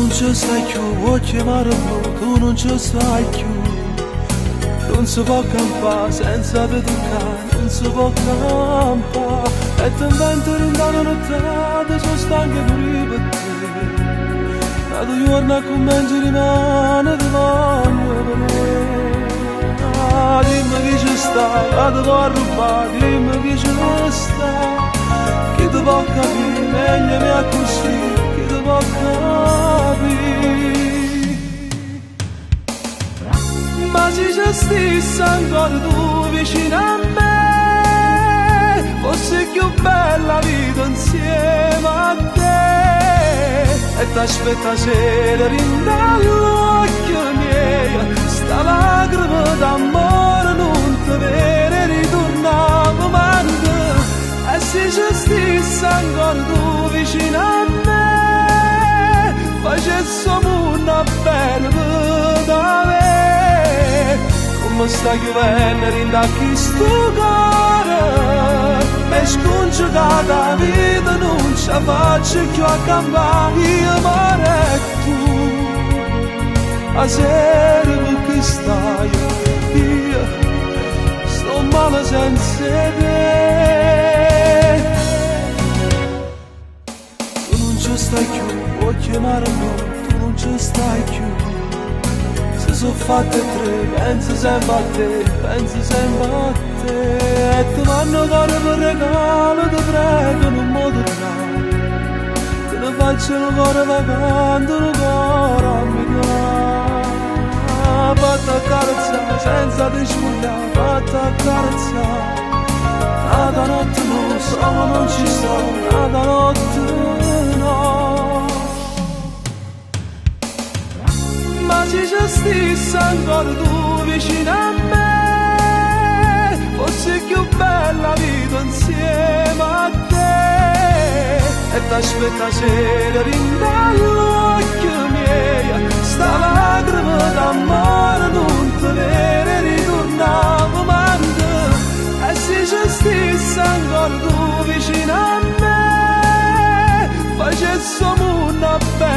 non ci stai più, vuoi chiamarlo, tu non ci stai più. Non si può campare senza te toccare, non si può campare. E ti invento rindano notte, sono stanca pure per te. Da tu giorni con me ci rimane, ti voglio vedere. Dimmi chi ci sta, la ti può rubare, dimmi chi ci sta. Chi ti può capire, meglio mi è così, chi ti può capire. Ma se ci stessi ancora tu vicino a me, fosse più bella vita insieme a te. E t'aspetta sera rindall'occhio miei, sta lacrima d'amore non ti vede ritornare mai. E se ci stessi ancora tu vicino a me, facessimo una bella vita me. Come sta chiudendo rinda chi sto cuore, mi scongiugata la vita non ci faccio più a campare. Io mare tu, a sera con chi stai, io sto male senza te. Tu non ci stai più, vuoi chiamarlo, tu non ci stai più. Se sono fatte tre, penso sempre a te, penso sempre a te. E ti vanno cuore per regalo, ti prego non mi tornare. Te ne faccio il cuore vacante, il cuore a me. Fatta accarezzare senza ti smugliare, fatta accarezzare. Nata notte non so, non ci sto, nata notte no. Ma se ci stessi ancora tu vicino a me, fosse più bella vita insieme a te. E t'aspetta sera rindall'occhio miei, sta lacrima d'amore non ti vede ritornare mai. E se ci stessi ancora tu vicino a me, facessimo una bella